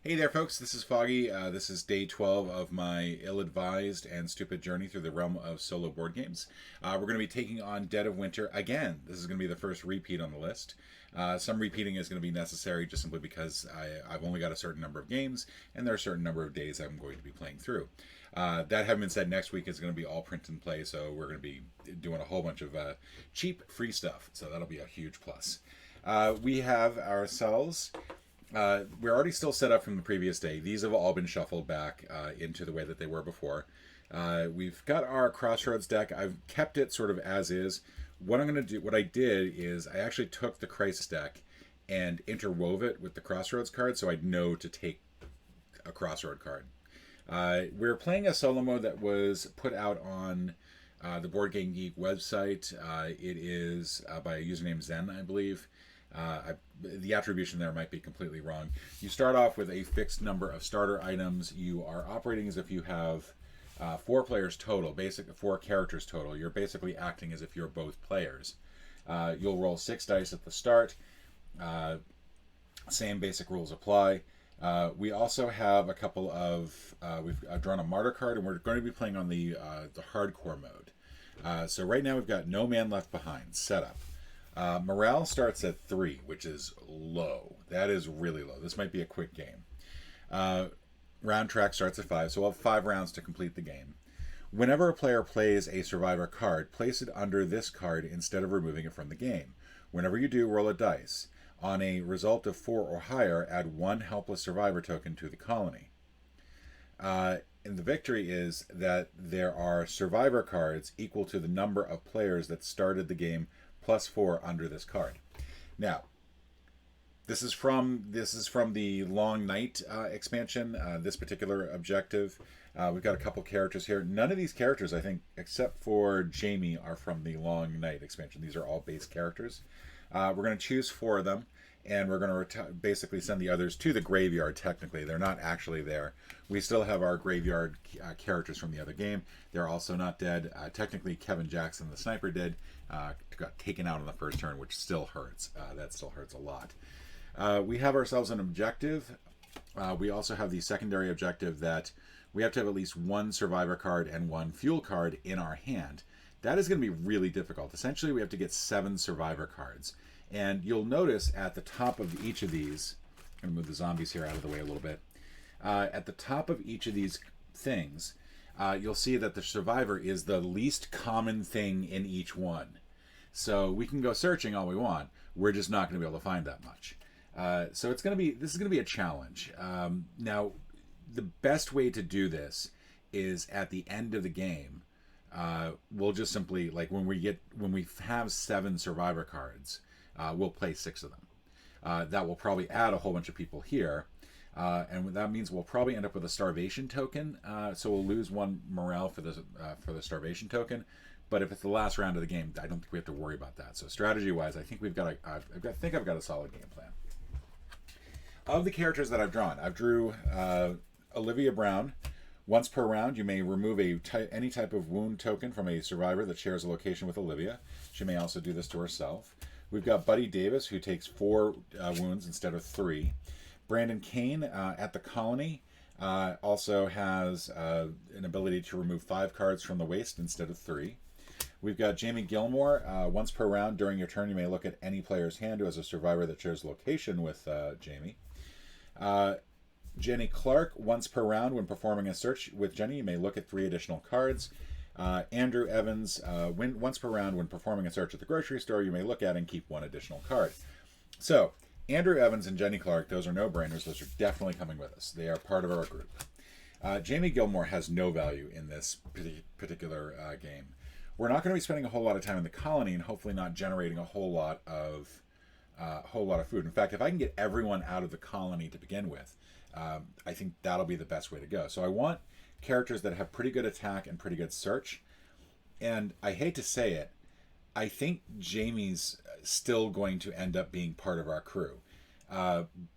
Hey there, folks. This is Foggy. This is day 12 of my ill-advised and stupid journey through the realm of solo board games. We're going to be taking on Dead of Winter again. This is going to be the first repeat on the list. Some repeating is going to be necessary just simply because I've only got a certain number of games, and there are a certain number of days I'm going to be playing through. That having been said, next week is going to be all print and play, so we're going to be doing a whole bunch of cheap, free stuff. So that'll be a huge plus. We have ourselves we're already still set up from the previous day. These have all been shuffled back into the way that they were before. We've got our Crossroads deck. I've kept it sort of as is. What I'm going to do, what I did is I actually took the Crisis deck and interwove it with the Crossroads card so I'd know to take a Crossroad card. We're playing a solo mode that was put out on the Board Game Geek website. It is by a username Zen, I believe. The attribution there might be completely wrong. You start off with a fixed number of starter items. You are operating as if you have 4 players total, basic 4 characters total. You're basically acting as if you're both players. You'll roll 6 dice at the start. Same basic rules apply. We also have a couple of we've drawn a martyr card, and we're going to be playing on the hardcore mode. So right now we've got No Man Left Behind set up. Morale starts at 3, which is low. That is really low. This might be a quick game. Round track starts at 5, so we'll have 5 rounds to complete the game. Whenever a player plays a survivor card, place it under this card instead of removing it from the game. Whenever you do, roll a dice. On a result of 4 or higher, add 1 helpless survivor token to the colony. And the victory is that there are survivor cards equal to the number of players that started the game plus 4 under this card. Now, this is from the Long Night expansion. This particular objective, we've got a couple characters here. None of these characters, I think, except for Jamie, are from the Long Night expansion. These are all base characters. We're going to choose 4 of them, and we're going to basically send the others to the graveyard. Technically, they're not actually there. We still have our graveyard characters from the other game. They're also not dead. Technically, Kevin Jackson, the sniper, did. Got taken out on the first turn, which still hurts. That still hurts a lot. We have ourselves an objective. We also have the secondary objective that we have to have at least 1 survivor card and 1 fuel card in our hand. That is going to be really difficult. Essentially, we have to get 7 survivor cards. And you'll notice at the top of each of these, I'm going to move the zombies here out of the way a little bit. At the top of each of these things, you'll see that the survivor is the least common thing in each one. So we can go searching all we want. We're just not going to be able to find that much. So this is going to be a challenge. Now, the best way to do this is at the end of the game. We'll just simply, like, when we have 7 survivor cards, we'll play 6 of them. That will probably add a whole bunch of people here. And that means we'll probably end up with a starvation token. So we'll lose 1 morale for the starvation token. But if it's the last round of the game, I don't think we have to worry about that. So strategy-wise, I think I've got a solid game plan. Of the characters that I've drawn, I've drew Olivia Brown. Once per round, you may remove any type of wound token from a survivor that shares a location with Olivia. She may also do this to herself. We've got Buddy Davis, who takes 4 wounds instead of 3. Brandon Kane at the colony also has an ability to remove 5 cards from the waste instead of 3. We've got Jamie Gilmore. Once per round during your turn, you may look at any player's hand who has a survivor that shares location with Jamie. Jenny Clark. Once per round, when performing a search with Jenny, you may look at 3 additional cards. Andrew Evans. Once per round, when performing a search at the grocery store, you may look at and keep 1 additional card. So, Andrew Evans and Jenny Clark, those are no-brainers. Those are definitely coming with us. They are part of our group. Jamie Gilmore has no value in this particular game. We're not going to be spending a whole lot of time in the colony and hopefully not generating a whole lot of food. In fact, if I can get everyone out of the colony to begin with, I think that'll be the best way to go. So I want characters that have pretty good attack and pretty good search. And I hate to say it, I think Jamie's still going to end up being part of our crew.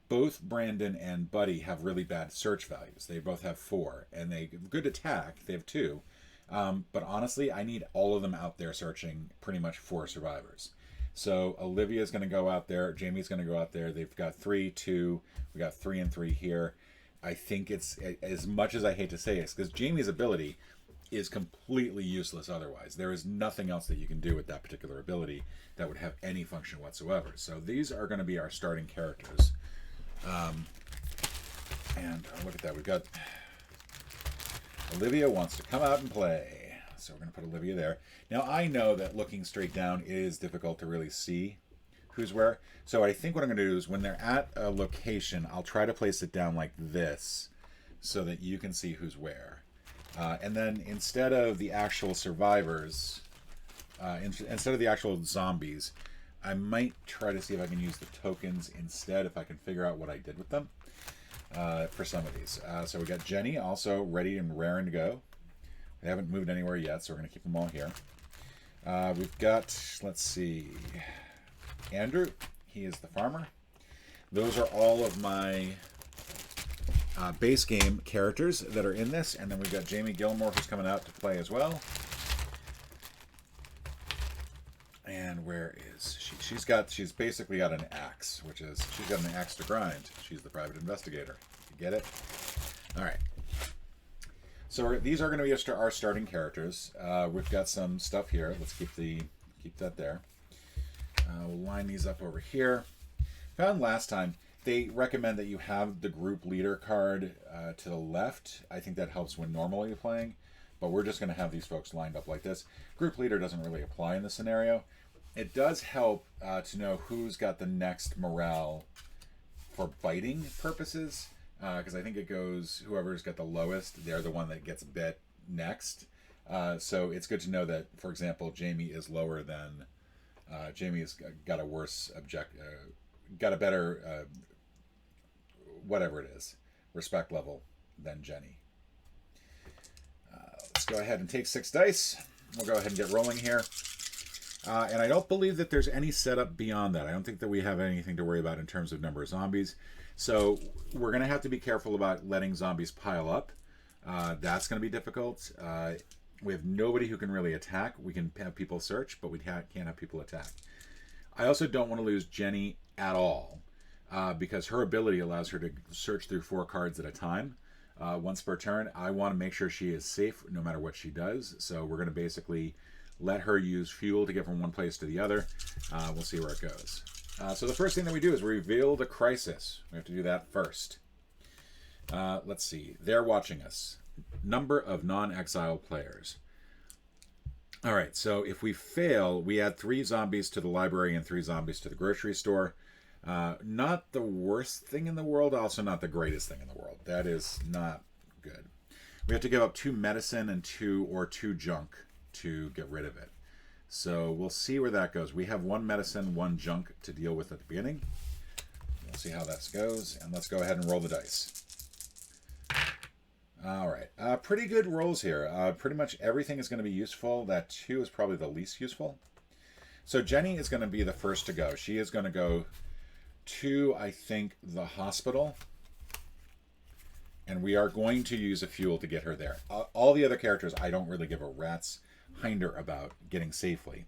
Both Brandon and Buddy have really bad search values. They both have 4, and they have good attack. They have 2. But honestly, I need all of them out there searching pretty much for survivors. So Olivia's going to go out there. Jamie's going to go out there. They've got 3, 2. We got 3 and 3 here. I think it's, as much as I hate to say it, because Jamie's ability is completely useless otherwise. There is nothing else that you can do with that particular ability that would have any function whatsoever. So these are going to be our starting characters. And look at that. We've got Olivia wants to come out and play. So we're going to put Olivia there. Now, I know that looking straight down is difficult to really see who's where. So I think what I'm going to do is when they're at a location, I'll try to place it down like this so that you can see who's where. And then instead of the actual survivors, instead of the actual zombies, I might try to see if I can use the tokens instead, if I can figure out what I did with them for some of these. So we got Jenny also ready and raring to go. They haven't moved anywhere yet, so we're going to keep them all here. We've got, let's see, Andrew. He is the farmer. Those are all of my base game characters that are in this, and then we've got Jamie Gilmore who's coming out to play as well. And where is she? She's basically got an axe, which is, she's got an axe to grind. She's the private investigator. You get it? All right. So these are going to be our starting characters. We've got some stuff here. Let's keep that there. We'll line these up over here. Found last time they recommend that you have the group leader card to the left. I think that helps when normally playing, but we're just going to have these folks lined up like this. Group leader doesn't really apply in this scenario. It does help to know who's got the next morale for biting purposes, because I think it goes, whoever's got the lowest, they're the one that gets bit next. So it's good to know that, for example, Jamie is lower than, Jamie's got a worse got a better, whatever it is, respect level than Jenny. Let's go ahead and take 6 dice. We'll go ahead and get rolling here. And I don't believe that there's any setup beyond that. I don't think that we have anything to worry about in terms of number of zombies. So we're going to have to be careful about letting zombies pile up. That's going to be difficult. We have nobody who can really attack. We can have people search, but we can't have people attack. I also don't want to lose Jenny at all, because her ability allows her to search through 4 cards at a time. Once per turn. I want to make sure she is safe no matter what she does. So we're going to basically let her use fuel to get from one place to the other. We'll see where it goes. So the first thing that we do is reveal the crisis. We have to do that first. Let's see. They're watching us. Number of non-exile players. All right, so if we fail, we add 3 zombies to the library and 3 zombies to the grocery store. Not the worst thing in the world, also not the greatest thing in the world. That is not good. We have to give up 2 medicine and 2 junk to get rid of it. So we'll see where that goes. We have 1 medicine, 1 junk to deal with at the beginning. We'll see how that goes, and let's go ahead and roll the dice. All right, pretty good rolls here. Pretty much everything is going to be useful. That 2 is probably the least useful. So Jenny is going to be the first to go. She is going to go to, I think, the hospital. And we are going to use a fuel to get her there. All the other characters, I don't really give a rat's hinder about getting safely.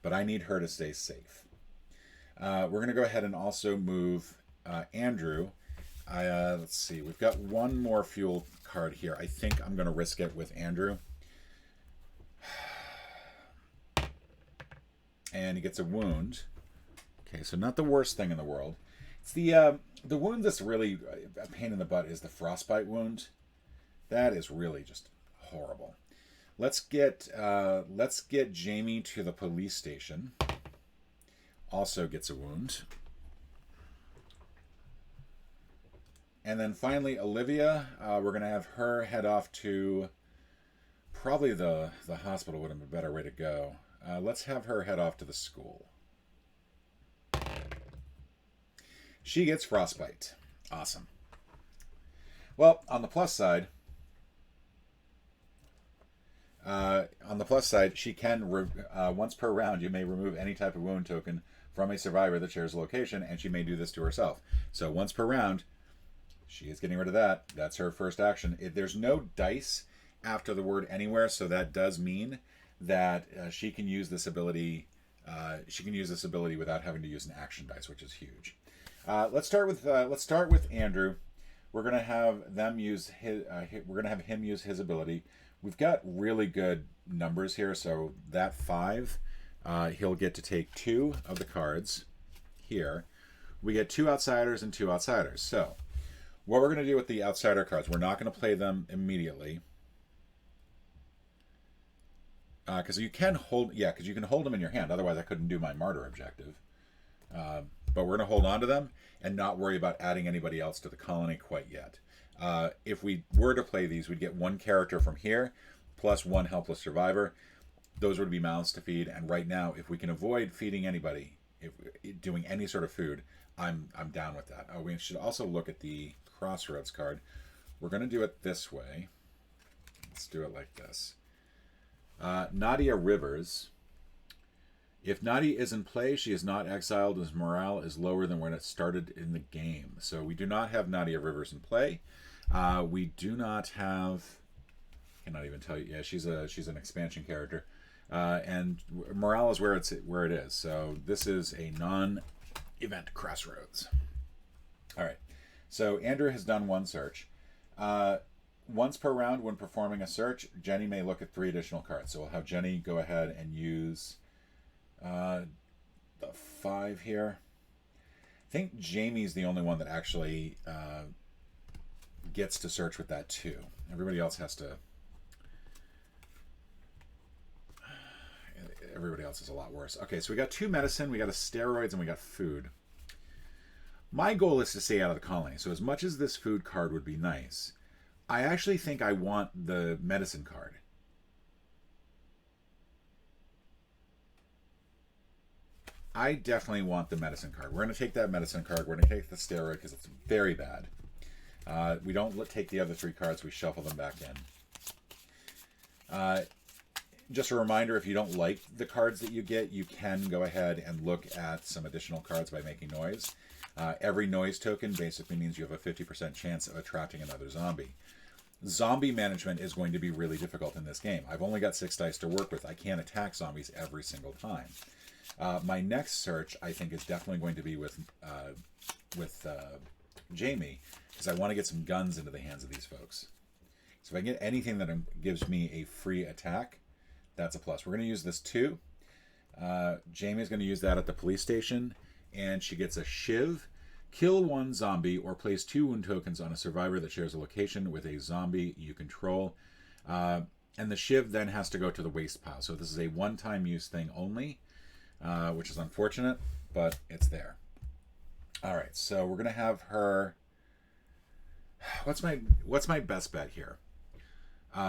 But I need her to stay safe. We're going to go ahead and also move Andrew. Let's see. We've got 1 more fuel card here. I think I'm going to risk it with Andrew. And he gets a wound. Okay, so not the worst thing in the world. It's the wound that's really a pain in the butt is the frostbite wound. That is really just horrible. Let's get Jamie to the police station. Also gets a wound. And then finally, Olivia, we're going to have her head off to probably the hospital would have been a better way to go. Let's have her head off to the school. She gets frostbite. Awesome. Well, on the plus side, she can, once per round, you may remove any type of wound token from a survivor that shares a location, and she may do this to herself. So once per round, she is getting rid of that. That's her first action. There's no dice after the word anywhere, so that does mean that she can use this ability. She can use this ability without having to use an action dice, which is huge. Let's start with Andrew. We're gonna have them use his. We're gonna have him use his ability. We've got really good numbers here, so that 5, he'll get to take 2 of the cards here. We get 2 outsiders and 2 outsiders. So what we're going to do with the outsider cards, we're not going to play them immediately. Because you can hold, because you can hold them in your hand. Otherwise, I couldn't do my martyr objective. But we're going to hold on to them and not worry about adding anybody else to the colony quite yet. If we were to play these, we'd get 1 character from here, plus 1 helpless survivor. Those would be mouths to feed. And right now, if we can avoid feeding anybody, if doing any sort of food, I'm down with that. We should also look at the Crossroads card. We're going to do it this way. Let's do it like this. Nadia Rivers. If Nadia is in play, she is not exiled as morale is lower than when it started in the game. So we do not have Nadia Rivers in play. We do not have... I cannot even tell you. Yeah, she's an expansion character. And morale is where it is. So this is a non-event Crossroads. All right. So Andrew has done 1 search. Once per round when performing a search, Jenny may look at 3 additional cards. So we'll have Jenny go ahead and use the 5 here. I think Jamie's the only one that actually gets to search with that too. Everybody else has to... Everybody else is a lot worse. Okay, so we got 2 medicine, we got a steroids, and we got food. My goal is to stay out of the colony. So as much as this food card would be nice, I actually think I want the medicine card. I definitely want the medicine card. We're going to take that medicine card. We're going to take the steroid because it's very bad. We don't take the other 3 cards. We shuffle them back in. Just a reminder, if you don't like the cards that you get, you can go ahead and look at some additional cards by making noise. Every noise token basically means you have a 50% chance of attracting another zombie. Zombie management is going to be really difficult in this game. I've only got 6 dice to work with. I can't attack zombies every single time. My next search, I think, is definitely going to be with Jamie, because I want to get some guns into the hands of these folks. So if I get anything that gives me a free attack, that's a plus. We're going to use this too. Jamie's going to use that at the police station, and she gets a shiv. Kill 1 zombie or place 2 wound tokens on a survivor that shares a location with a zombie you control. And the shiv then has to go to the waste pile. So this is a one-time use thing only, which is unfortunate, but it's there. All right, so we're going to have her... What's my best bet here?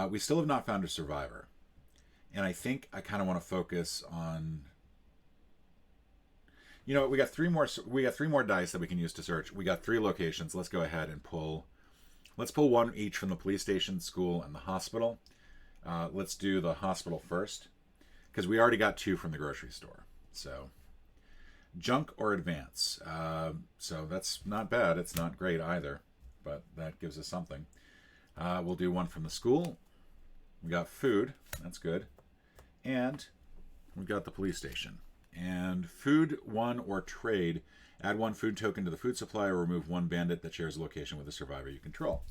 We still have not found a survivor. And I think I kind of want to focus on... You know, we got 3 more dice that we can use to search. We got 3 locations. Let's go ahead and pull... Let's pull 1 each from the police station, school, and the hospital. Let's do the hospital first, because we already got 2 from the grocery store. So, junk or advance. So that's not bad. It's not great either, but that gives us something. We'll do 1 from the school. We got food. That's good. And we got the police station. And food 1 or trade. Add 1 food token to the food supply or remove 1 bandit that shares a location with a survivor you control.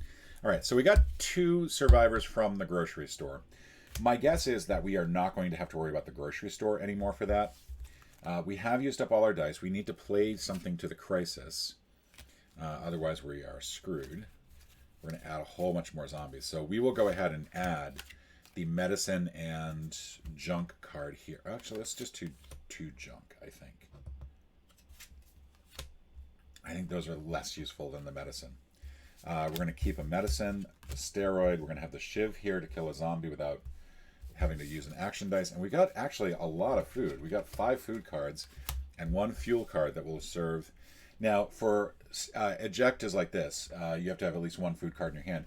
All right, so we got 2 survivors from the grocery store. My guess is that we are not going to have to worry about the grocery store anymore for that. We have used up all our dice. We need to play something to the crisis. Otherwise, we are screwed. We're going to add a whole bunch more zombies. So we will go ahead and add the medicine and junk card here. Actually, let's just do 2 junk, I think. I think those are less useful than the medicine. We're going to keep a medicine, the steroid. We're going to have the shiv here to kill a zombie without having to use an action dice. And we got actually a lot of food. We got 5 food cards and 1 fuel card that will serve. Now, for eject is like this. You have to have at least 1 food card in your hand.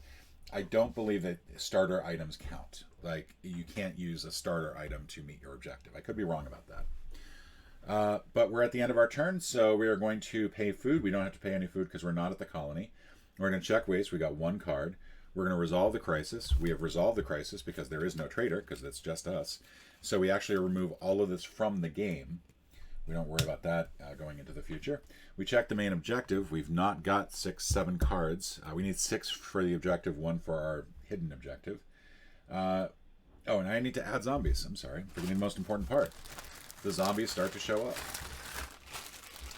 I don't believe that starter items count. Like, you can't use a starter item to meet your objective. I could be wrong about that. But we're at the end of our turn, so we are going to pay food. We don't have to pay any food because we're not at the colony. We're going to check waste. We got 1 card. We're going to resolve the crisis. We have resolved the crisis because there is no traitor, because it's just us. So we actually remove all of this from the game. We don't worry about that going into the future. We check the main objective. We've not got 6, 7 cards. We need 6 for the objective, 1 for our hidden objective. Oh, and I need to add zombies. I'm sorry. Forgetting the most important part. The zombies start to show up.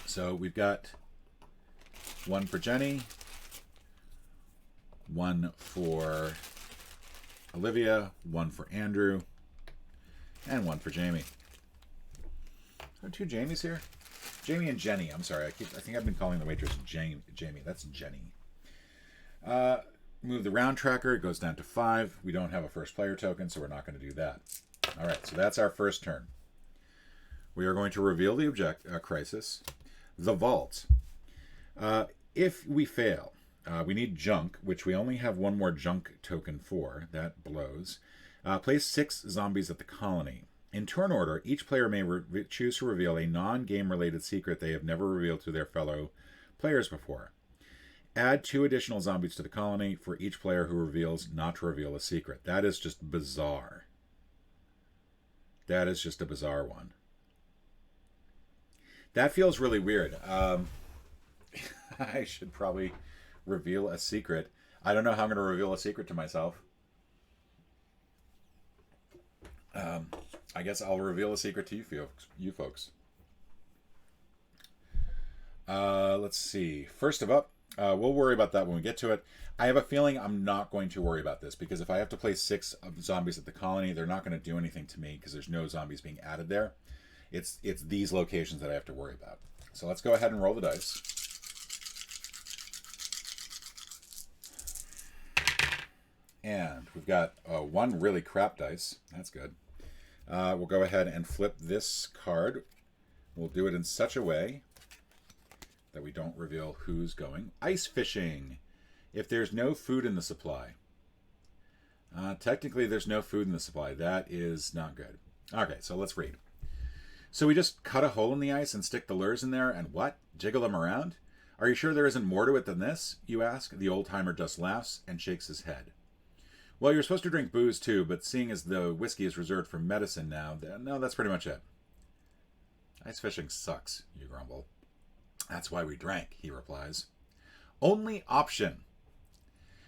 So we've got 1 for Jenny, 1 for Olivia, 1 for Andrew, and 1 for Jamie. Are 2 Jamies here? Jamie and Jenny. I'm sorry. I think I've been calling the waitress Jamie. That's Jenny. Move the round tracker. It goes down to 5. We don't have a first player token, so we're not going to do that. All right. So that's our first turn. We are going to reveal the crisis. The vault. If we fail, we need junk, which we only have 1 more junk token for. That blows. Place 6 zombies at the colony. In turn order, each player may choose to reveal a non-game related secret they have never revealed to their fellow players before. Add 2 additional zombies to the colony for each player who reveals not to reveal a secret. That is just bizarre. That is just a bizarre one. That feels really weird. I should probably reveal a secret. I don't know how I'm going to reveal a secret to myself. I guess I'll reveal a secret to you folks. Let's see. First of all, we'll worry about that when we get to it. I have a feeling I'm not going to worry about this because if I have to place 6 zombies at the colony, they're not going to do anything to me because there's no zombies being added there. It's these locations that I have to worry about. So let's go ahead and roll the dice. And we've got 1 really crap dice. That's good. We'll go ahead and flip this card. We'll do it in such a way that we don't reveal who's going. Ice fishing. If there's no food in the supply. Technically, there's no food in the supply. That is not good. Okay, so let's read. So we just cut a hole in the ice and stick the lures in there and what? Jiggle them around? Are you sure there isn't more to it than this? You ask. The old-timer just laughs and shakes his head. Well, you're supposed to drink booze too, but seeing as the whiskey is reserved for medicine now, no, that's pretty much it. Ice fishing sucks, you grumble. That's why we drank, he replies. Only option.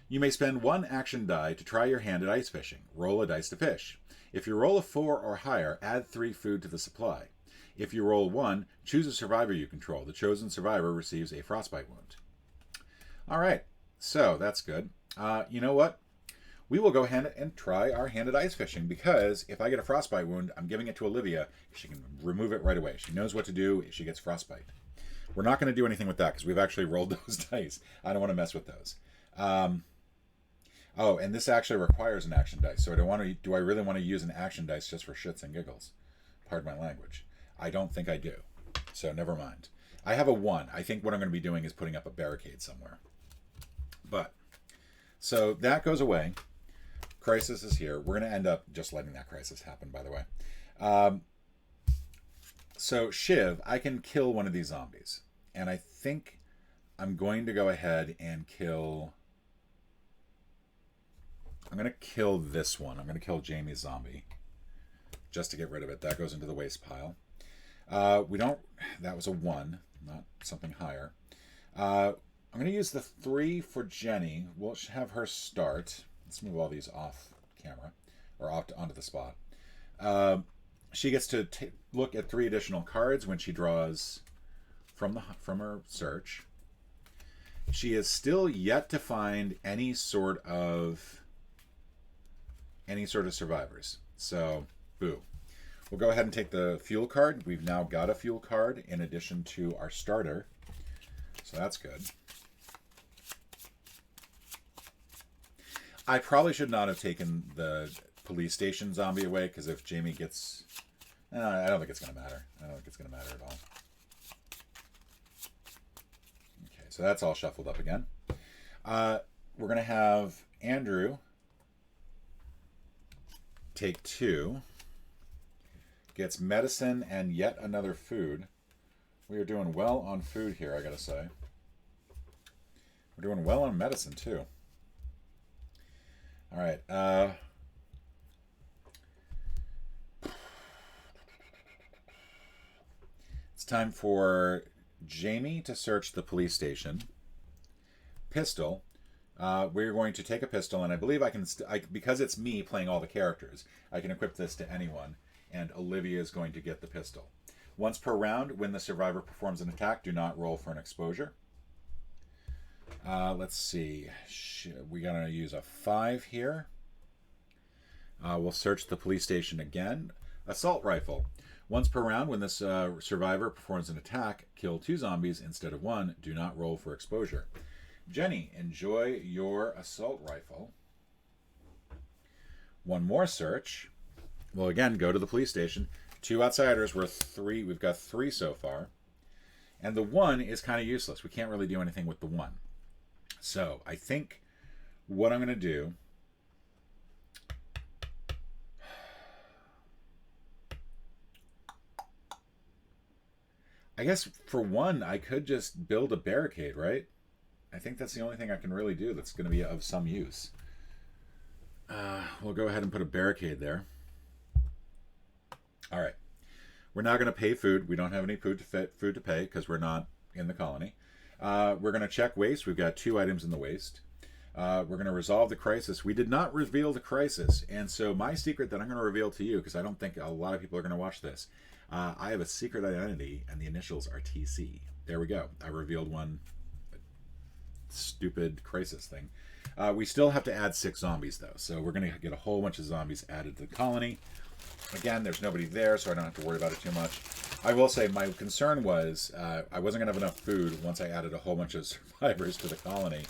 You may spend 1 action die to try your hand at ice fishing. Roll a dice to fish. If you roll a 4 or higher, add 3 food to the supply. If you roll 1, choose a survivor you control. The chosen survivor receives a frostbite wound. All right, so that's good. You know what? We will go ahead and try our hand at ice fishing because if I get a frostbite wound, I'm giving it to Olivia. She can remove it right away. She knows what to do if she gets frostbite. We're not going to do anything with that because we've actually rolled those dice. I don't want to mess with those. Oh, and this actually requires an action dice. So do I really want to use an action dice just for shits and giggles? Pardon my language. I don't think I do. So never mind. I have a 1. I think what I'm going to be doing is putting up a barricade somewhere. But, so that goes away. Crisis is here. We're going to end up just letting that crisis happen, by the way. So Shiv, I can kill one of these zombies. And I think I'm going to go ahead and kill... I'm going to kill this one. I'm going to kill Jamie's zombie. Just to get rid of it. That goes into the waste pile. That was a 1, not something higher. I'm going to use the 3 for Jenny. We'll have her start. Let's move all these off camera, or onto the spot. She gets to look at 3 additional cards when she draws from her search. She is still yet to find any sort of survivors. So, boo. We'll go ahead and take the fuel card. We've now got a fuel card in addition to our starter. So that's good. I probably should not have taken the police station zombie away, because if Jamie gets... I don't think it's going to matter. I don't think it's going to matter at all. Okay, so that's all shuffled up again. We're going to have Andrew take 2. Gets medicine and yet another food. We are doing well on food here, I gotta say. We're doing well on medicine, too. All right. It's time for Jamie to search the police station. Pistol. We're going to take a pistol, and I believe I can, because it's me playing all the characters, I can equip this to anyone, and Olivia is going to get the pistol. Once per round, when the survivor performs an attack, do not roll for an exposure. Let's see. We're going to use a 5 here. We'll search the police station again. Assault rifle. Once per round, when this survivor performs an attack, kill 2 zombies instead of 1. Do not roll for exposure. Jenny, enjoy your assault rifle. One more search. We'll again go to the police station. 2 outsiders. We've got 3 so far. And the 1 is kind of useless. We can't really do anything with the 1. So I think what I'm going to do... I guess for 1, I could just build a barricade, right? I think that's the only thing I can really do that's going to be of some use. We'll go ahead and put a barricade there. All right. We're not going to pay food. We don't have any food to pay because we're not in the colony. We're going to check waste. We've got 2 items in the waste. We're going to resolve the crisis. We did not reveal the crisis. And so my secret that I'm going to reveal to you, because I don't think a lot of people are going to watch this, I have a secret identity, and the initials are TC. There we go. I revealed one stupid crisis thing. We still have to add 6 zombies, though. So we're going to get a whole bunch of zombies added to the colony. Again, there's nobody there, so I don't have to worry about it too much. I will say my concern was I wasn't going to have enough food once I added a whole bunch of survivors to the colony.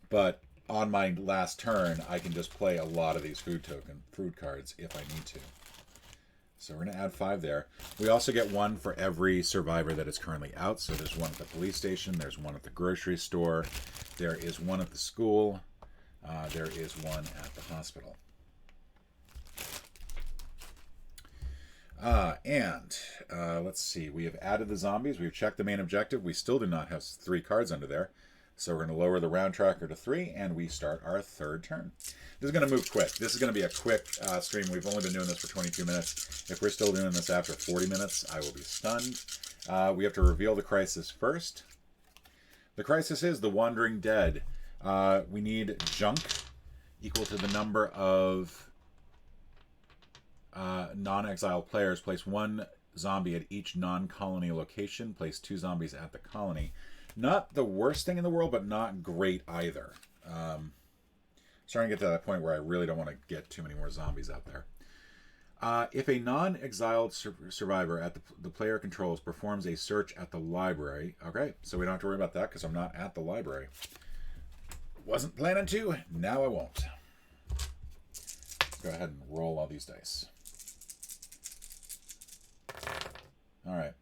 But on my last turn, I can just play a lot of these food cards if I need to. So we're going to add 5 there. We also get 1 for every survivor that is currently out. So there's 1 at the police station. There's 1 at the grocery store. There is 1 at the school. There is 1 at the hospital. Let's see. We have added the zombies. We've checked the main objective. We still do not have 3 cards under there. So we're going to lower the round tracker to 3, and we start our 3rd turn. This is going to move quick. This is going to be a quick stream. We've only been doing this for 22 minutes. If we're still doing this after 40 minutes, I will be stunned. We have to reveal the crisis first. The crisis is the Wandering Dead. We need junk equal to the number of non-exiled players. Place 1 zombie at each non-colony location. Place 2 zombies at the colony. Not the worst thing in the world, but not great either. Starting to get to that point where I really don't want to get too many more zombies out there. If a non-exiled survivor at the player controls performs a search at the library, okay, so we don't have to worry about that because I'm not at the library. Wasn't planning to, now I won't. Let's go ahead and roll all these dice. All right.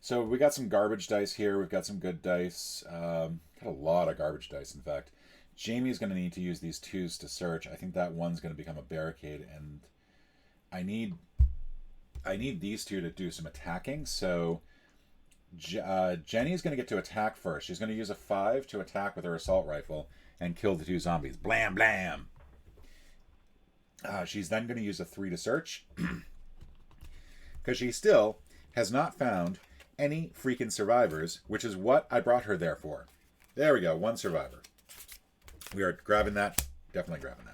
So we got some garbage dice here. We've got some good dice. Got a lot of garbage dice, in fact. Jamie's going to need to use these 2s to search. I think that 1's going to become a barricade, and I need these 2 to do some attacking. So Jenny's going to get to attack first. She's going to use a 5 to attack with her assault rifle and kill the 2 zombies. Blam, blam. She's then going to use a 3 to search because she still has not found any freaking survivors, which is what I brought her there for. There we go, 1 survivor. We are grabbing that. Definitely grabbing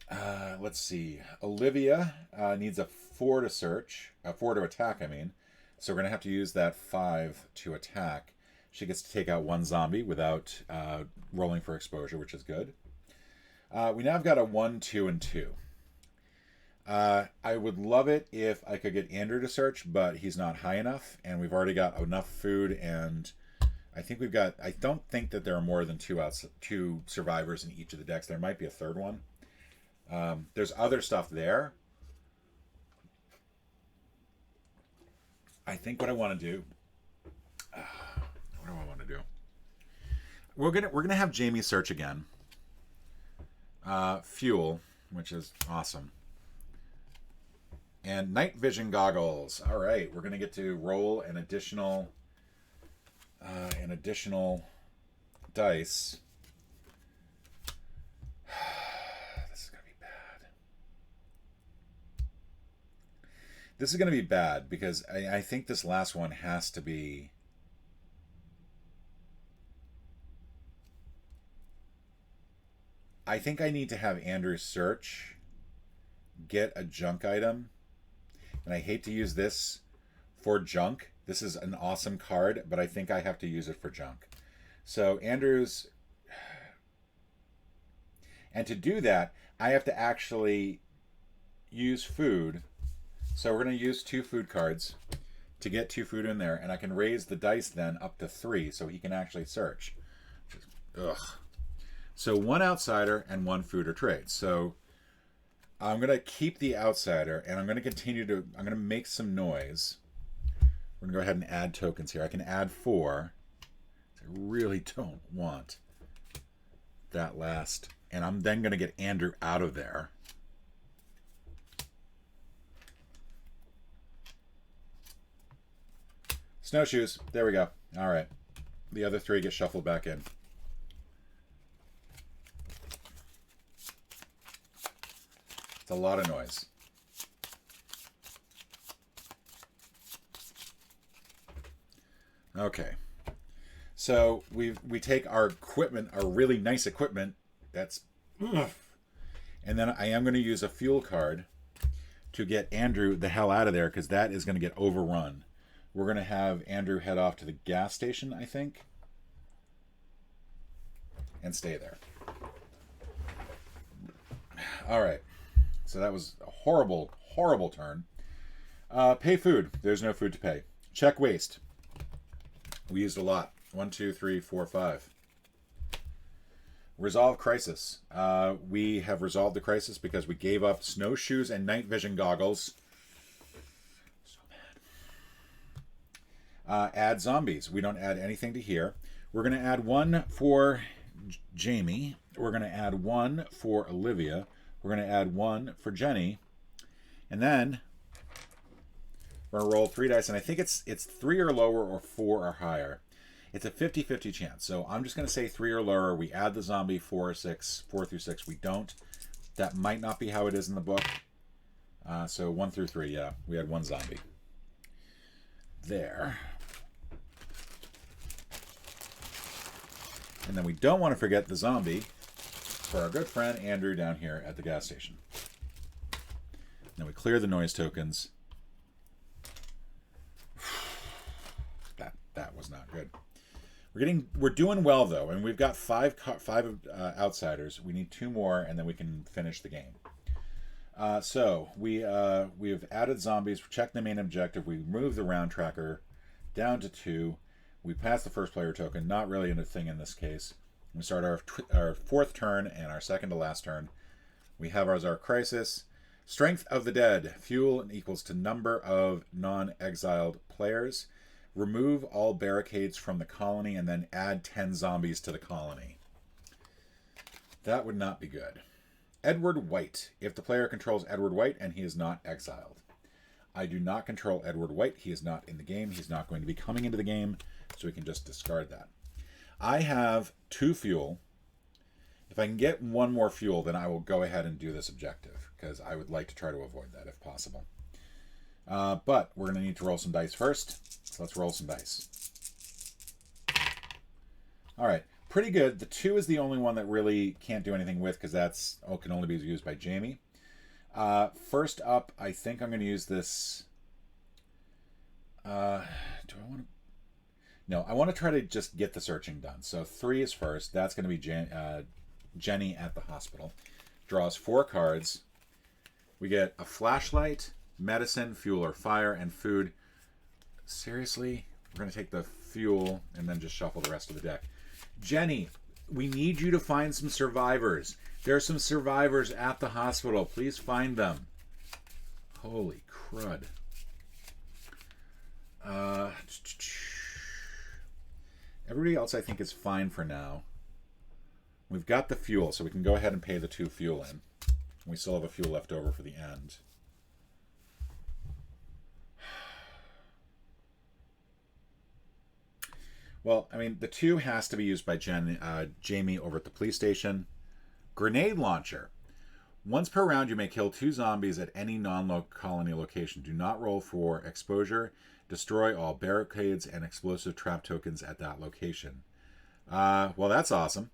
that. Let's see. Olivia needs a 4 to search. A 4 to attack, I mean. So we're going to have to use that 5 to attack. She gets to take out 1 zombie without rolling for exposure, which is good. We now have got a 1, 2, and 2. I would love it if I could get Andrew to search, but he's not high enough, and we've already got enough food, and I think we've got... I don't think that there are more than 2 survivors in each of the decks. There might be a 3rd one. There's other stuff there. I think what I want to do... what do I want to do? We're gonna have Jamie search again. Fuel, which is awesome. And night vision goggles. All right, we're gonna get to roll an additional dice. This is gonna be bad. This is going to be bad because I think this last one has to be. I think I need to have Andrew search, get a junk item, and I hate to use this for junk. This is an awesome card, but I think I have to use it for junk. So Andrew's. And to do that, I have to actually use food. So we're going to use 2 food cards to get 2 food in there, and I can raise the dice then up to 3 so he can actually search. Ugh. So 1 outsider and 1 food or trade. So I'm going to keep the outsider, and I'm going to continue to, I'm going to make some noise. We're going to go ahead and add tokens here. I can add 4. I really don't want that last. And I'm then going to get Andrew out of there. Snowshoes. There we go. All right. The other 3 get shuffled back in. It's a lot of noise. Okay. So we take our equipment, our really nice equipment. That's, and then I am going to use a fuel card to get Andrew the hell out of there because that is going to get overrun. We're going to have Andrew head off to the gas station, I think, and stay there. All right. So that was a horrible, horrible turn. Pay food. There's no food to pay. Check waste. We used a lot. 1, 2, 3, 4, 5. Resolve crisis. We have resolved the crisis because we gave up snowshoes and night vision goggles. So mad. Add zombies. We don't add anything to here. We're going to add 1 for Jamie. We're going to add 1 for Olivia. We're going to add 1 for Jenny. And then we're going to roll 3 dice. And I think it's 3 or lower or 4 or higher. It's a 50-50 chance. So I'm just going to say 3 or lower. We add the zombie 4 or 6, 4 through 6. We don't. That might not be how it is in the book. So 1 through 3, yeah. We had 1 zombie. There. And then we don't want to forget the zombie for our good friend Andrew down here at the gas station. Then we clear the noise tokens. That was not good. We're doing well though, and we've got 5 outsiders. We need 2 more, and then we can finish the game. So we have added zombies. Check the main objective. We move the round tracker down to 2. We pass the first player token. Not really a thing in this case. We start our 4th turn and our 2nd to last turn. We have our crisis. Strength of the dead. Fuel equals to number of non-exiled players. Remove all barricades from the colony and then add 10 zombies to the colony. That would not be good. Edward White. If the player controls Edward White and he is not exiled. I do not control Edward White. He is not in the game. He's not going to be coming into the game, so we can just discard that. I have 2 fuel. If I can get 1 more fuel, then I will go ahead and do this objective, because I would like to try to avoid that if possible. But we're going to need to roll some dice first. So let's roll some dice. All right, pretty good. The 2 is the only one that really can't do anything with, because that's can only be used by Jamie. First up, I think I'm going to use this. Do I want to? No, I want to try to just get the searching done. So 3 is first. That's going to be Jenny at the hospital. Draws 4 cards. We get a flashlight, medicine, fuel or fire, and food. Seriously? We're going to take the fuel and then just shuffle the rest of the deck. Jenny, we need you to find some survivors. There are some survivors at the hospital. Please find them. Holy crud. Everybody else I think is fine for now. We've got the fuel, so we can go ahead and pay the 2 fuel in. We still have a fuel left over for the end. Well, I mean, the 2 has to be used by Jamie over at the police station. Grenade launcher. Once per round, you may kill 2 zombies at any non-colony location. Do not roll for exposure. Destroy all barricades and explosive trap tokens at that location. Well, that's awesome.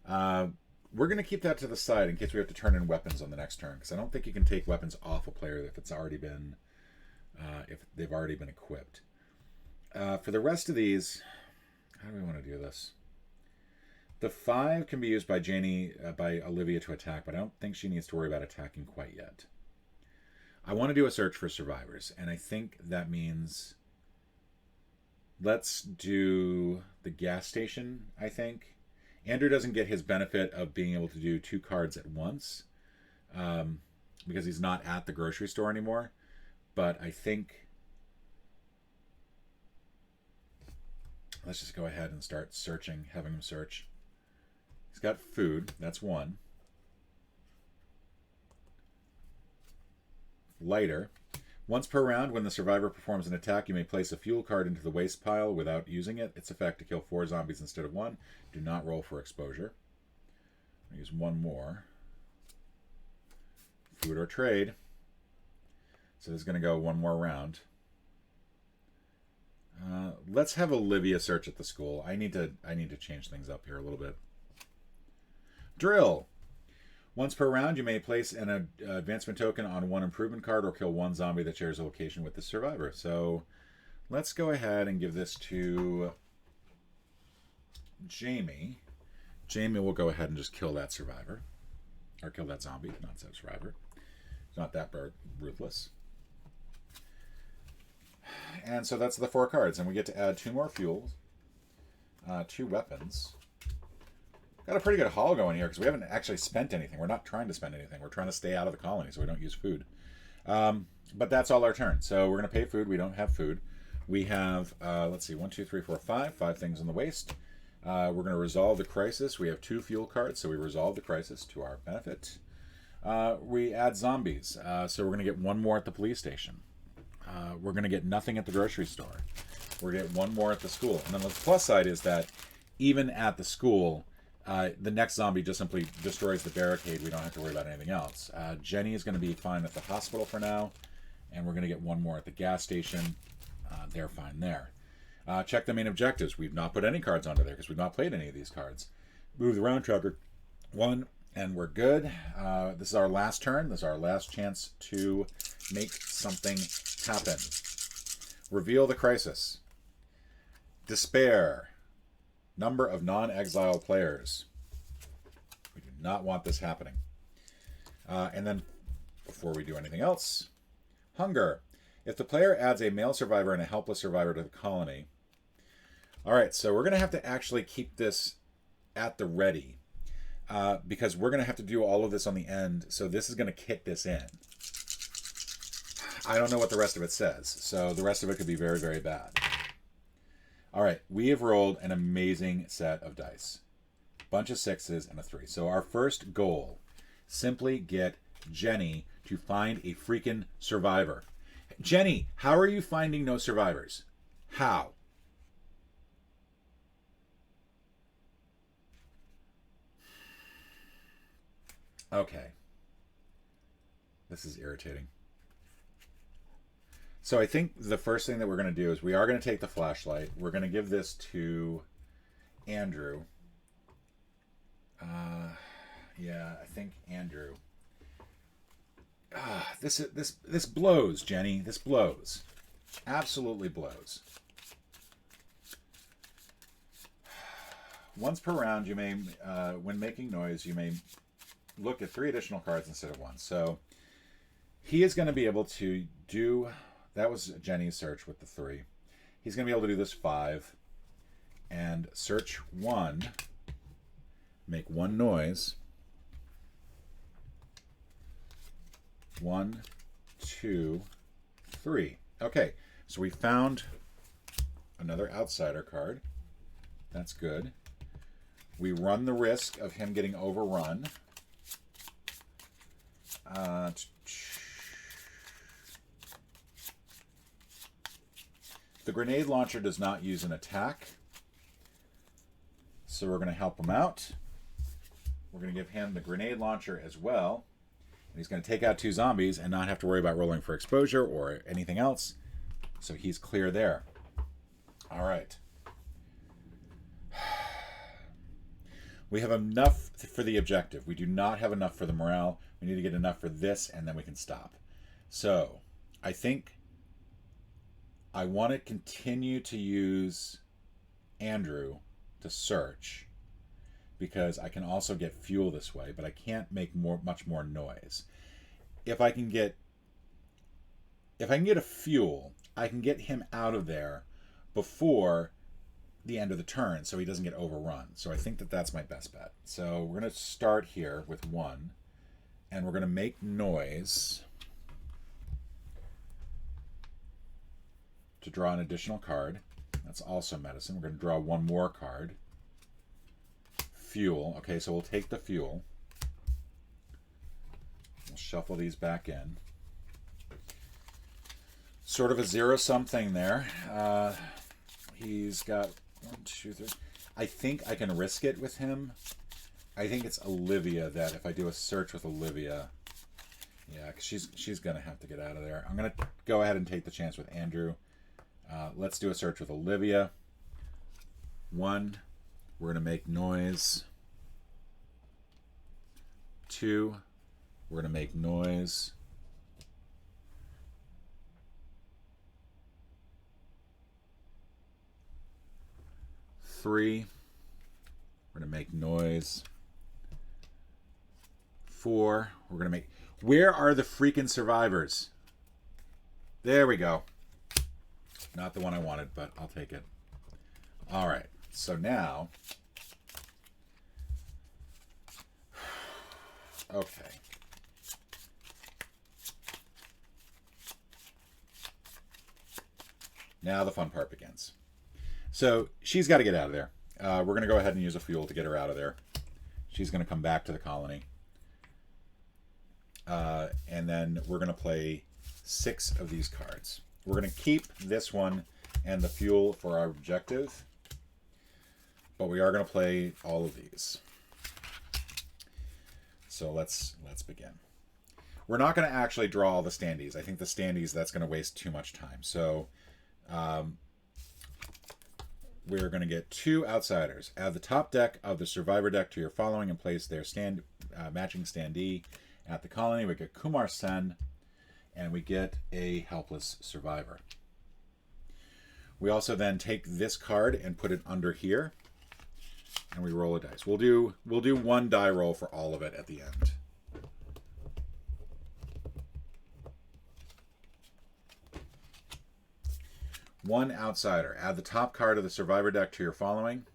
We're going to keep that to the side in case we have to turn in weapons on the next turn, because I don't think you can take weapons off a player if it's already been, if they've already been equipped. For the rest of these, how do we want to do this? The 5 can be used by by Olivia to attack, but I don't think she needs to worry about attacking quite yet. I want to do a search for survivors, and I think that means let's do the gas station, I think. Andrew doesn't get his benefit of being able to do 2 cards at once because he's not at the grocery store anymore, but I think let's just go ahead and start searching, having him search. He's got food. That's 1. Lighter. Once per round, when the survivor performs an attack, you may place a fuel card into the waste pile without using it. Its effect to kill 4 zombies instead of 1. Do not roll for exposure. I'll use 1 more. Food or trade. So this is going to go 1 more round. Let's have Olivia search at the school. I need to change things up here a little bit. Drill. Once per round, you may place an advancement token on 1 improvement card or kill 1 zombie that shares a location with the survivor. So let's go ahead and give this to Jamie. Jamie will go ahead and just kill that survivor. Or kill that zombie, not that survivor. It's not that ruthless. And so that's the 4 cards. And we get to add 2 more fuels, 2 weapons. Got a pretty good haul going here because we haven't actually spent anything. We're not trying to spend anything. We're trying to stay out of the colony so we don't use food. But that's all our turn. So we're going to pay food. We don't have food. We have, let's see, 1, 2, 3, 4, 5. 5 things in the waste. We're going to resolve the crisis. We have 2 fuel cards, so we resolve the crisis to our benefit. We add zombies. So we're going to get 1 more at the police station. We're going to get nothing at the grocery store. We're going to get 1 more at the school. And then the plus side is that even at the school, the next zombie just simply destroys the barricade. We don't have to worry about anything else. Jenny is going to be fine at the hospital for now. And we're going to get 1 more at the gas station. They're fine there. Check the main objectives. We've not put any cards onto there because we've not played any of these cards. Move the round tracker 1, and we're good. This is our last turn. This is our last chance to make something happen. Reveal the crisis. Despair. Number of non-exile players. We do not want this happening. And then, before we do anything else, hunger. If the player adds a male survivor and a helpless survivor to the colony. All right, so we're going to have to actually keep this at the ready because we're going to have to do all of this on the end. So this is going to kick this in. I don't know what the rest of it says. So the rest of it could be very, very bad. All right, we have rolled an amazing set of dice. Bunch of 6s and a 3. So our first goal, simply get Jenny to find a freaking survivor. Jenny, how are you finding no survivors? How? Okay. This is irritating. So I think the first thing that we're going to do is we are going to take the flashlight. We're going to give this to Andrew. Yeah, I think Andrew. This blows, Jenny. This blows. Absolutely blows. Once per round, you may, when making noise, you may look at 3 additional cards instead of 1. So he is going to be able to do. That was Jenny's search with the 3. He's going to be able to do this 5 and search 1, make 1 noise. 1, 2, 3. Okay, so we found another outsider card. That's good. We run the risk of him getting overrun. The grenade launcher does not use an attack, so we're going to help him out. We're going to give him the grenade launcher as well. And he's going to take out 2 zombies and not have to worry about rolling for exposure or anything else. So he's clear there. All right. We have enough for the objective. We do not have enough for the morale. We need to get enough for this, and then we can stop. So I think I want to continue to use Andrew to search, because I can also get fuel this way, but I can't make much more noise. If I can get a fuel, I can get him out of there before the end of the turn so he doesn't get overrun. So I think that that's my best bet. So we're going to start here with 1, and we're going to make noise to draw an additional card. That's also medicine. We're going to draw 1 more card. Fuel. Okay, so we'll take the fuel. We'll shuffle these back in. Sort of a zero-sum thing there. He's got 1, 2, 3. I think I can risk it with him. I think it's Olivia that if I do a search with Olivia, yeah, because she's going to have to get out of there. I'm going to go ahead and take the chance with Andrew. Let's do a search with Olivia. 1. We're going to make noise. 2. We're going to make noise. 3. We're going to make noise. 4. We're going to make... Where are the freaking survivors? There we go. Not the one I wanted, but I'll take it. All right. So now... Okay. Now the fun part begins. So she's got to get out of there. We're going to go ahead and use a fuel to get her out of there. She's going to come back to the colony. And then we're going to play 6 of these cards. We're going to keep this one and the fuel for our objective. But we are going to play all of these. So let's begin. We're not going to actually draw all the standees. I think the standees, that's going to waste too much time. So we're going to get 2 outsiders. Add the top deck of the survivor deck to your following and place their matching standee at the colony. We get Kumar Sen, and we get a helpless survivor. We also then take this card and put it under here, and we roll a dice. We'll do 1 die roll for all of it at the end. One outsider. Add the top card of the survivor deck to your following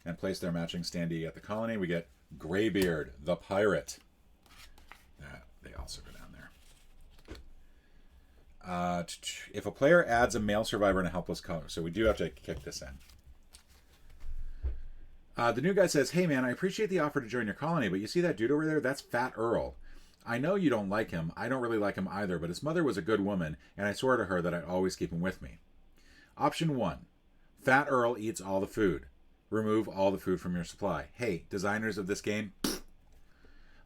and place their matching standee at the colony. We get Greybeard, the pirate. They also go down there. If a player adds a male survivor and a helpless color, so we do have to kick this in. The new guy says, "Hey man, I appreciate the offer to join your colony, but you see that dude over there? That's Fat Earl. I know you don't like him. I don't really like him either, but his mother was a good woman, and I swore to her that I'd always keep him with me." Option 1. Fat Earl eats all the food. Remove all the food from your supply. Hey, designers of this game.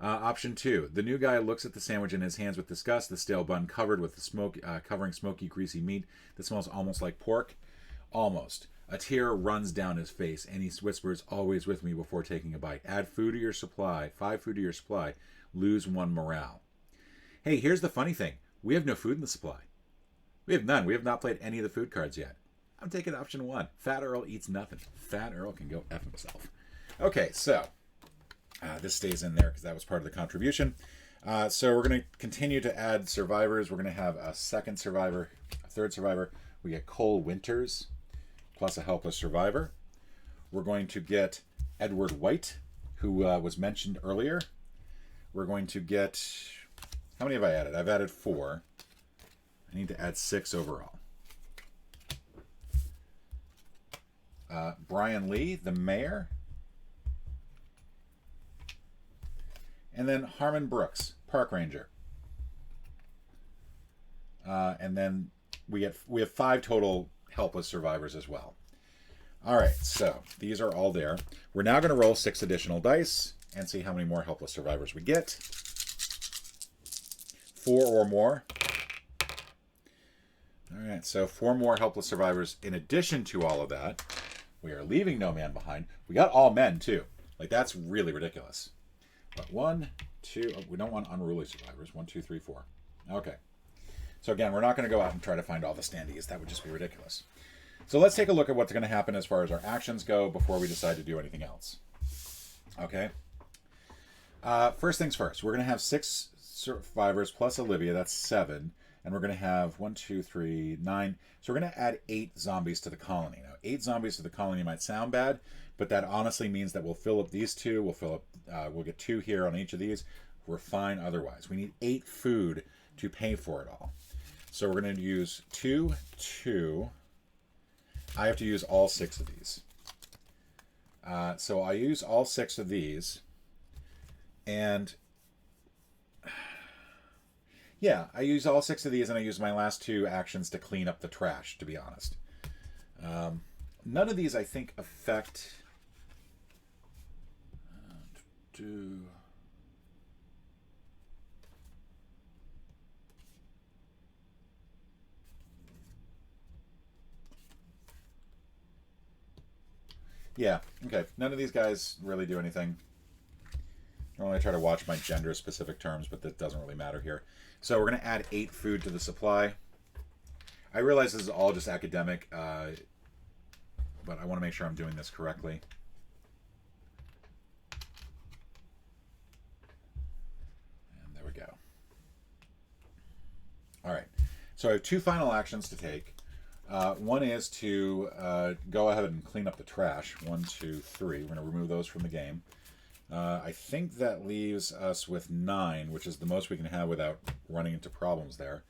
Option 2. The new guy looks at the sandwich in his hands with disgust, the stale bun covered with the smoke, covering smoky, greasy meat that smells almost like pork. Almost. A tear runs down his face, and he whispers, "Always with me," before taking a bite. Add food to your supply. 5 food to your supply. Lose 1 morale. Hey, here's the funny thing. We have no food in the supply. We have none. We have not played any of the food cards yet. I'm taking option 1. Fat Earl eats nothing. Fat Earl can go F himself. Okay, so this stays in there because that was part of the contribution. So we're going to continue to add survivors. We're going to have a second survivor, a third survivor. We get Cole Winters plus a helpless survivor. We're going to get Edward White, who was mentioned earlier. We're going to get... How many have I added? I've added 4. I need to add 6 overall. Brian Lee, the mayor. And then Harmon Brooks, park ranger. And then we have 5 total helpless survivors as well. All right, so these are all there. We're now going to roll 6 additional dice. and see how many more helpless survivors we get. 4 or more. All right, so 4 more helpless survivors in addition to all of that. We are leaving no man behind. We got all men, too. Like, that's really ridiculous. But 1, 2... Oh, we don't want unruly survivors. 1, 2, 3, 4. Okay. So, again, we're not going to go out and try to find all the standees. That would just be ridiculous. So let's take a look at what's going to happen as far as our actions go before we decide to do anything else. Okay. First things first. We're going to have 6 survivors plus Olivia. That's 7. And we're going to have 1, 2, 3, 9. So we're going to add 8 zombies to the colony. Now, 8 zombies to the colony might sound bad, but that honestly means that we'll fill up these 2. We'll fill up. We'll get 2 here on each of these. We're fine otherwise. We need 8 food to pay for it all. So we're going to use 2, 2. I have to use all 6 of these. So I use all 6 of these. And yeah, I use all 6 of these, and I use my last 2 actions to clean up the trash, to be honest. None of these, I think, affect... Yeah, okay. None of these guys really do anything. Normally I try to watch my gender-specific terms, but that doesn't really matter here. So we're going to add 8 food to the supply. I realize this is all just academic, but I want to make sure I'm doing this correctly. And there we go. All right. So I have 2 final actions to take. One is to go ahead and clean up the trash. 1, 2, 3. We're going to remove those from the game. I think that leaves us with 9, which is the most we can have without running into problems there.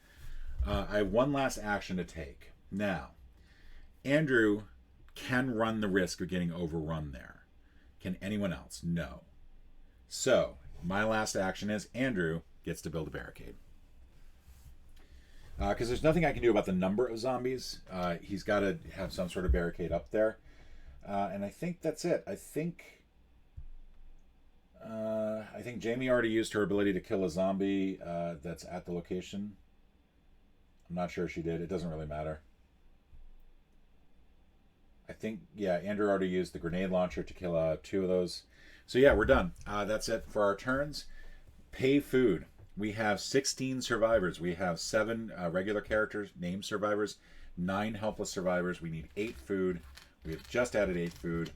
I have one last action to take. Now, Andrew can run the risk of getting overrun there. Can anyone else? No. So, my last action is Andrew gets to build a barricade. Because there's nothing I can do about the number of zombies. He's got to have some sort of barricade up there. And I think that's it. I think Jamie already used her ability to kill a zombie that's at the location. I'm not sure she did. It doesn't really matter. I think, yeah, Andrew already used the grenade launcher to kill 2 of those. So yeah, we're done. That's it for our turns. Pay food. We have 16 survivors. We have 7 regular characters, named survivors, 9 helpless survivors. We need 8 food. We have just added 8 food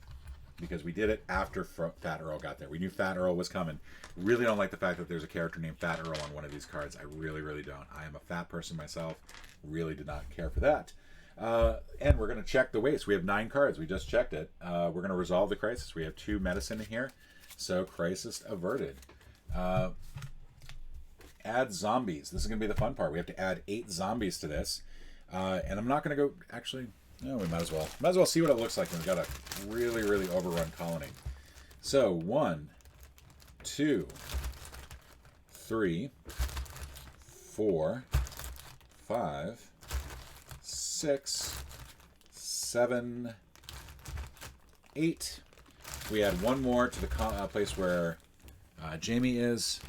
because we did it after Fat Earl got there. We knew Fat Earl was coming. Really don't like the fact that there's a character named Fat Earl on one of these cards. I really, really don't. I am a fat person myself. Really did not care for that. And we're going to check the waste. We have 9 cards. We just checked it. We're going to resolve the crisis. We have 2 medicine in here. So crisis averted. Add zombies. This is going to be the fun part. We have to add 8 zombies to this. And I'm not going to go... Actually, no, we might as well. Might as well see what it looks like when we've got a really, really overrun colony. So, 1, 2, 3, 4, 5, 6, 7, 8. We add 1 more to the place where Jamie is.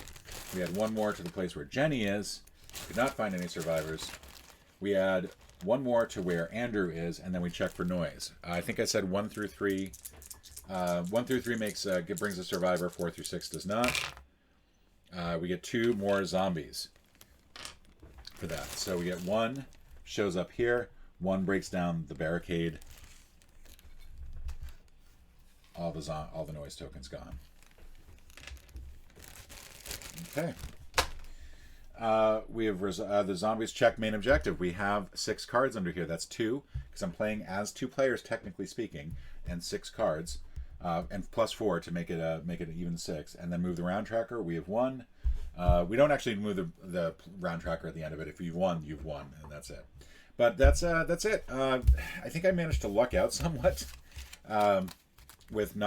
We add 1 more to the place where Jenny is. Could not find any survivors. We add 1 more to where Andrew is, and then we check for noise. I think I said 1 through 3. 1 through 3 brings a survivor. 4 through 6 does not. We get 2 more zombies for that. So we get 1 shows up here. 1 breaks down the barricade. All the noise tokens gone. Okay. We have the zombies check main objective. We have 6 cards under here. That's 2, because I'm playing as 2 players, technically speaking, and 6 cards, and plus 4 to make it an even 6. And then move the round tracker. We have 1. We don't actually move the round tracker at the end of it. If you've won, you've won, and that's it. But that's it. I think I managed to luck out somewhat with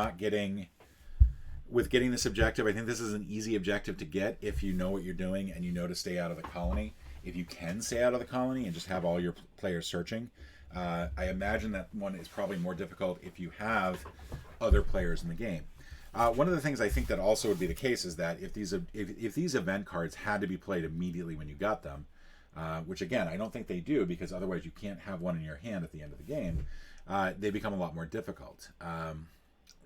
getting this objective. I think this is an easy objective to get if you know what you're doing and you know to stay out of the colony. If you can stay out of the colony and just have all your players searching, I imagine that one is probably more difficult if you have other players in the game. One of the things I think that also would be the case is that if these event cards had to be played immediately when you got them, which again I don't think they do, because otherwise you can't have one in your hand at the end of the game, they become a lot more difficult.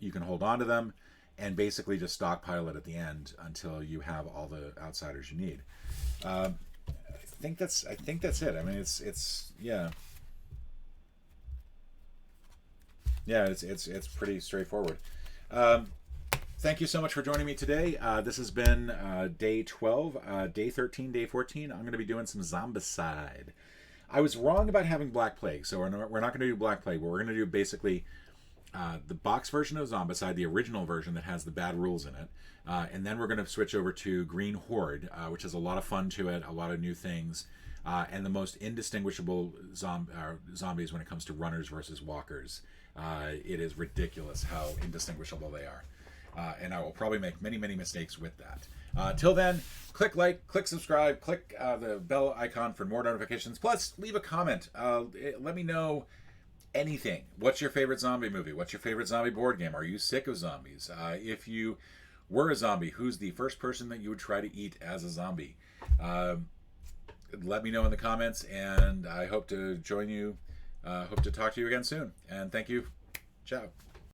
You can hold on to them and basically just stockpile it at the end until you have all the outsiders you need. I think that's it. I mean, it's yeah. Yeah, it's pretty straightforward. Thank you so much for joining me today. This has been day 12, day 13, day 14. I'm going to be doing some Zombicide. I was wrong about having Black Plague, so we're not going to do Black Plague, but we're going to do basically the box version of Zombicide, the original version that has the bad rules in it. And then we're going to switch over to Green Horde, which has a lot of fun to it, a lot of new things, and the most indistinguishable zombies when it comes to runners versus walkers. It is ridiculous how indistinguishable they are. And I will probably make many, many mistakes with that. Till then, click like, click subscribe, click the bell icon for more notifications. Plus, leave a comment. Let me know anything. What's your favorite zombie movie? What's your favorite zombie board game? Are you sick of zombies? If you were a zombie, who's the first person that you would try to eat as a zombie? Let me know in the comments, and I hope to join you. Hope to talk to you again soon. And thank you. Ciao.